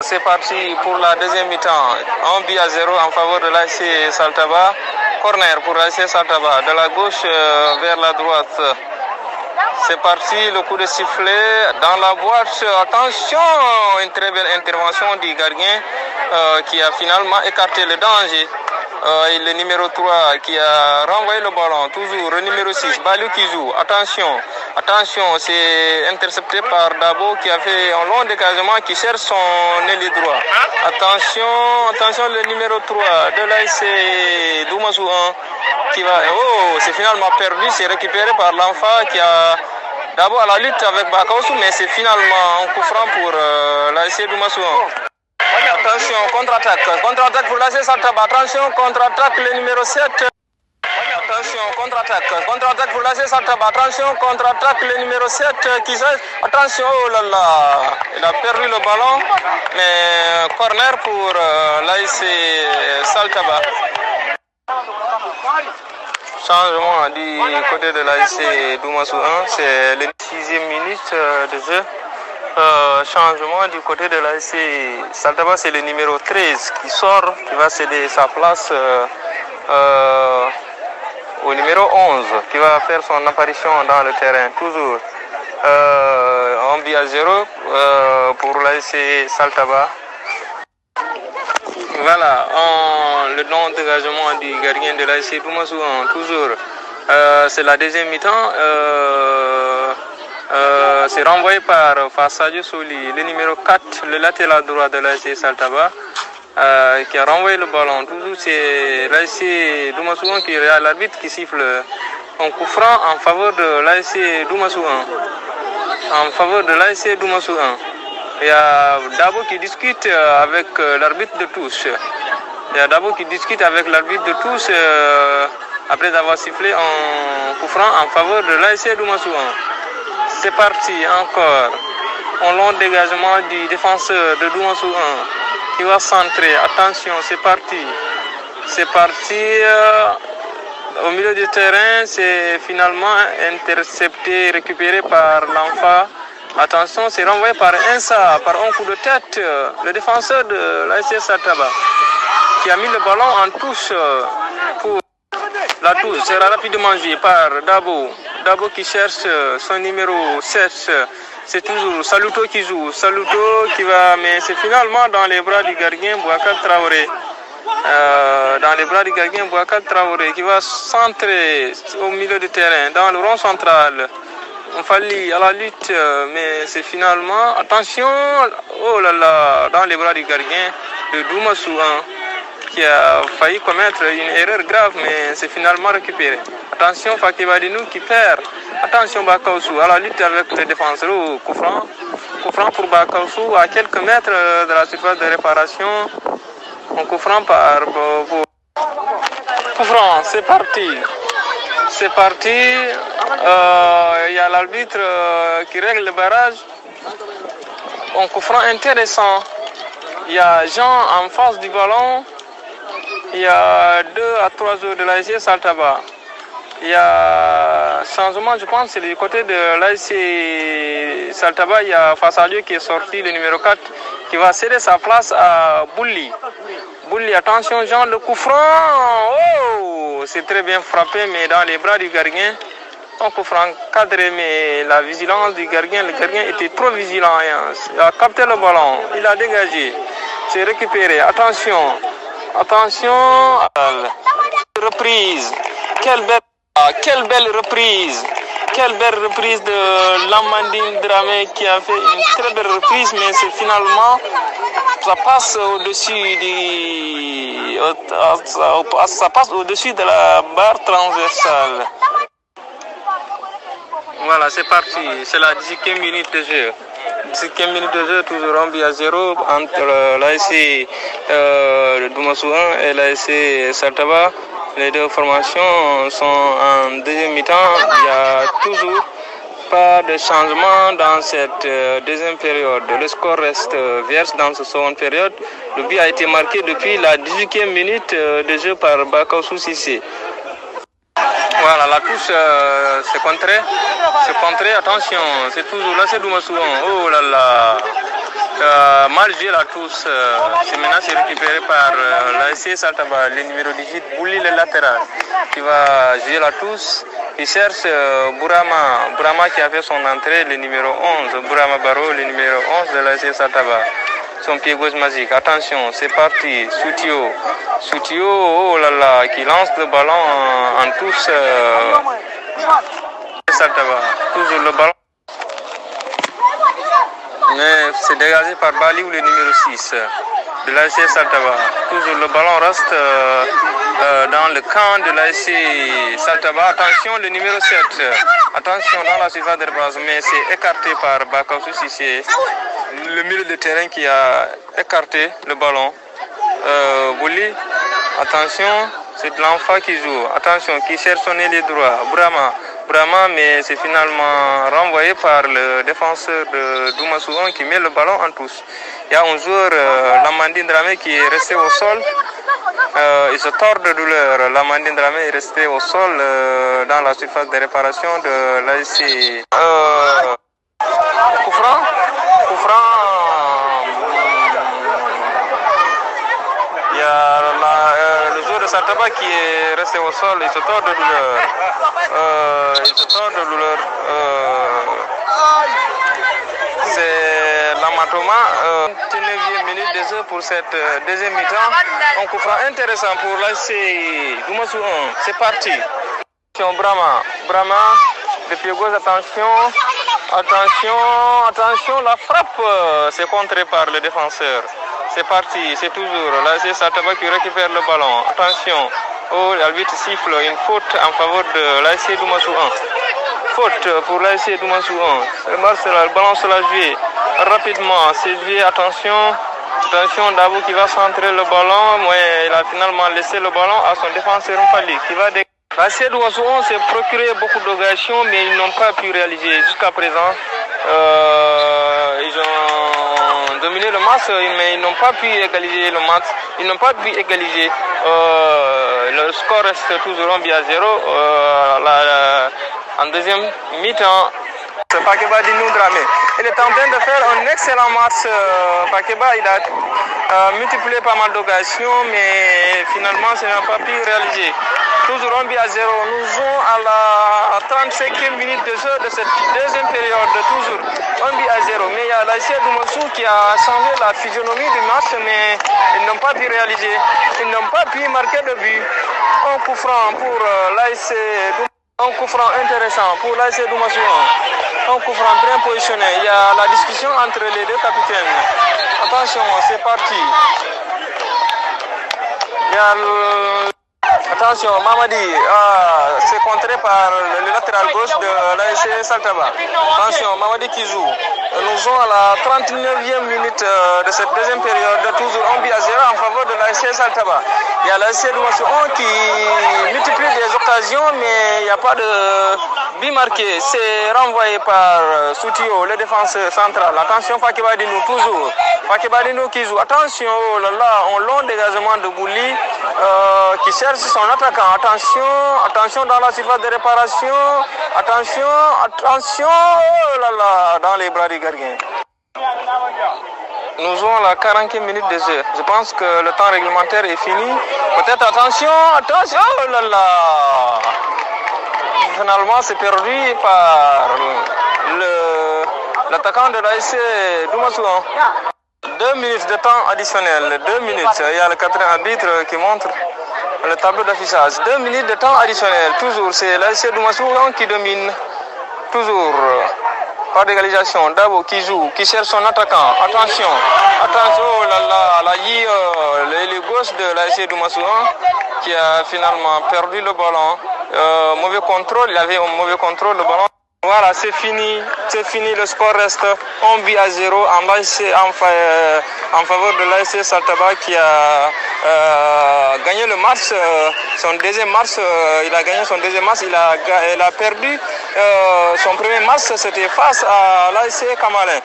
c'est parti pour la deuxième mi-temps. 1-0 en faveur de l'AC Saltaba. Corner pour l'AC Saltaba. De la gauche vers la droite. C'est parti, le coup de sifflet dans la boîte. Attention, une très belle intervention du gardien qui a finalement écarté le danger. Et le numéro 3 qui a renvoyé le ballon. Toujours le numéro 6, Balou qui joue. Attention, c'est intercepté par Dabo qui a fait un long dégagement qui cherche son ailier droit. Attention, le numéro 3 de l'AC Doumassou 1 qui va... Oh, c'est finalement perdu, c'est récupéré par l'enfant qui a... Dabo à la lutte avec Bakaosu, mais c'est finalement un coup franc pour l'AC Doumassou 1. Attention, contre-attaque pour l'AC Saltaba. Attention, contre-attaque le numéro 7. Attention, contre-attaque pour l'AC Saltaba. Attention, contre-attaque le numéro 7 qui s'est... Attention, oh là là, il a perdu le ballon, mais corner pour l'AC Saltaba. Changement du côté de l'AC Doumassou 1, c'est la 6e minute de jeu. Changement du côté de l'AC Saltaba, c'est le numéro 13 qui sort, qui va céder sa place au numéro 11 qui va faire son apparition dans le terrain. Toujours 1-0 pour l'AC Saltaba. Voilà, le long dégagement du gardien de l'AC Doumassou 1. Toujours, c'est la deuxième mi-temps. C'est renvoyé par Fassadio Soli, le numéro 4, le latéral droit de l'AC Saltaba, qui a renvoyé le ballon. Toujours c'est l'AC Doumassou 1 qui est l'arbitre qui siffle un coup franc en faveur de l'AC Doumassou 1. En faveur de l'AC Doumassou 1. Il y a Dabo qui discute avec l'arbitre de touche. Après avoir sifflé un coup franc en faveur de l'AC Doumassou 1. C'est parti encore. Un long dégagement du défenseur de Doumassou 1 qui va centrer. Attention, c'est parti. Au milieu du terrain, c'est finalement intercepté, récupéré par l'enfant. Attention, c'est renvoyé par Insa, par un coup de tête. Le défenseur de l'AC Saltaba qui a mis le ballon en touche pour la touche. Sera rapidement joué par Dabo. Dabo qui cherche son numéro 7. C'est toujours Saluto qui joue. Saluto qui va, mais c'est finalement dans les bras du gardien Bouakar Traoré. Qui va centrer au milieu du terrain, dans le rond central. On fallit à la lutte, mais c'est finalement, attention, oh là là, dans les bras du gardien de Doumassou 1, qui a failli commettre une erreur grave, mais c'est finalement récupéré. Attention, Fakibadinou qui perd. Attention, Bakaosu à la lutte avec les défenseurs. Oh, coup franc pour Bakaosu à quelques mètres de la surface de réparation. Un coup franc par... Coup franc, c'est parti. Il y a l'arbitre qui règle le barrage. Un coup franc intéressant. Il y a Jean en face du ballon. Il y a 2 à 3 joueurs de l'AC Saltaba. Il y a changement, je pense, c'est du côté de l'AC Saltaba. Il y a Fassadio qui est sorti, le numéro 4, qui va céder sa place à Bouli. Attention, Jean, le coup franc. Oh, c'est très bien frappé, mais dans les bras du gardien. Un coup franc cadré, mais la vigilance du gardien, le gardien était trop vigilant. Il a capté le ballon, il a dégagé. C'est récupéré. Attention. Reprise. Quelle belle reprise. Quelle belle reprise de Lamandine Dramé qui a fait une très belle reprise, mais c'est finalement, ça passe au-dessus de la barre transversale. Voilà, c'est parti. C'est la 10e minute de jeu. 10e minute de jeu, toujours 1-0 entre l'AC Doumassou 1 et l'AC Saltaba. Les deux formations sont en deuxième mi-temps. Il n'y a toujours pas de changement dans cette deuxième période. Le score reste vierge dans cette seconde période. Le but a été marqué depuis la 18e minute de jeu par Bakaosu Sissé. Voilà, la touche, c'est contré. Attention, c'est toujours là, c'est Doumassou 1. Oh là là. Mal joué la touche. C'est maintenant récupéré par l'ASC Saltaba, le numéro 18, Bouli le latéral, qui va jouer la touche. Il cherche Bourama. Bourama qui a fait son entrée, le numéro 11. Bourama Baro, le numéro 11 de l'ASC Saltaba. Son pied gauche magique. Attention, c'est parti. Soutio. Soutio, oh là là, qui lance le ballon en touche. Saltaba. Toujours le ballon. Mais c'est dégagé par Bali ou le numéro 6 de l'ASC Saltaba. Toujours le ballon reste dans le camp de l'ASC Saltaba. Attention, le numéro 7. Attention dans la surface de réparation, mais c'est écarté par Bakassou Sissé. Le milieu de terrain qui a écarté le ballon. Bouli, attention, c'est l'enfant qui joue. Attention, qui cherche son ailier droit. Brahma, mais c'est finalement renvoyé par le défenseur de Doumassouan qui met le ballon en touche. Il y a un joueur, Lamandine Dramé, qui est resté au sol. Il se tord de douleur. Lamandine Dramé est resté au sol dans la surface de réparation de l'ASC. Coup franc. Il y a le joueur de Saltaba qui est resté au sol, il se tord de douleur. C'est l'Amatoma. 29e minute de jeu pour cette deuxième mi-temps. Un coup franc intéressant pour l'ASC Doumassouan. C'est parti. Brahma, le pied gauche, attention, la frappe, c'est contré par le défenseur. C'est parti, c'est toujours l'ASC Saltaba qui récupère le ballon. Attention, l'arbitre siffle une faute en faveur de l'ASC Doumassouan. Faute pour l'ASC Doumassouan. Le ballon sera joué rapidement, c'est joué, attention, Dabou qui va centrer le ballon, mais il a finalement laissé le ballon à son défenseur Mfali qui va dégager. L'ASC Doumassouan s'est procuré beaucoup d'occasions, mais ils n'ont pas pu réaliser jusqu'à présent. Ils ont dominé le match, mais ils n'ont pas pu égaliser le match. Le score reste toujours 1-0 en deuxième mi-temps. Pakeba Dinou Dramé. Il est en train de faire un excellent match. Pakeba, il a multiplié pas mal d'occasions, mais finalement, ça n'a pas pu réaliser. Toujours 1-0. Nous jouons à la 35e minute de jeu de cette deuxième période. Toujours 1-0. Mais il y a l'ASC Doumassou qui a changé la physionomie du match, mais ils n'ont pas pu réaliser. Ils n'ont pas pu marquer de but. Un coup franc pour l'ASC Doumassou. Un coup franc intéressant pour l'ASC Doumassouan. Un coup franc bien positionné. Il y a la discussion entre les deux capitaines. Attention, c'est parti. Il y a Attention, Mamadi, c'est contré par le latéral gauche de l'ASC Saltaba. Attention, Mamadi qui joue. Nous sommes à la 39e minute de cette deuxième période, toujours 1-0 en faveur de l'ASC Saltaba. Il y a l'ASC Doumassouan qui multiplie des occasions, mais il n'y a pas de but marqué. C'est renvoyé par Soutio, le défenseur central. Attention, Fakeba Dinou, toujours. Fakeba Dinou qui joue. Attention, oh là là, un long dégagement de Bouli qui cherche son attaquant. Attention dans la surface de réparation. Attention, oh là là, dans les bras du gardien. Nous avons la 40e minute de jeu. Je pense que le temps réglementaire est fini. Peut-être attention, oh là là. Finalement, c'est perdu par l'attaquant de l'ASC Doumassouan. 2 minutes de temps additionnel. 2 minutes. Il y a le quatrième arbitre qui montre le tableau d'affichage. 2 minutes de temps additionnel. Toujours, c'est l'ASC Doumassouan qui domine. Toujours. Pas d'égalisation. Dabo qui joue, qui cherche son attaquant. Attention, oh là là, l'aile gauche de l'ASC Doumassouan qui a finalement perdu le ballon. Mauvais contrôle, il avait un mauvais contrôle, le ballon. Voilà, c'est fini, le score reste 1-0 en faveur de l'ASC Saltaba qui a gagné le match, son deuxième match, il a gagné son deuxième match, il a perdu son premier match, c'était face à l'ASC Kamalin.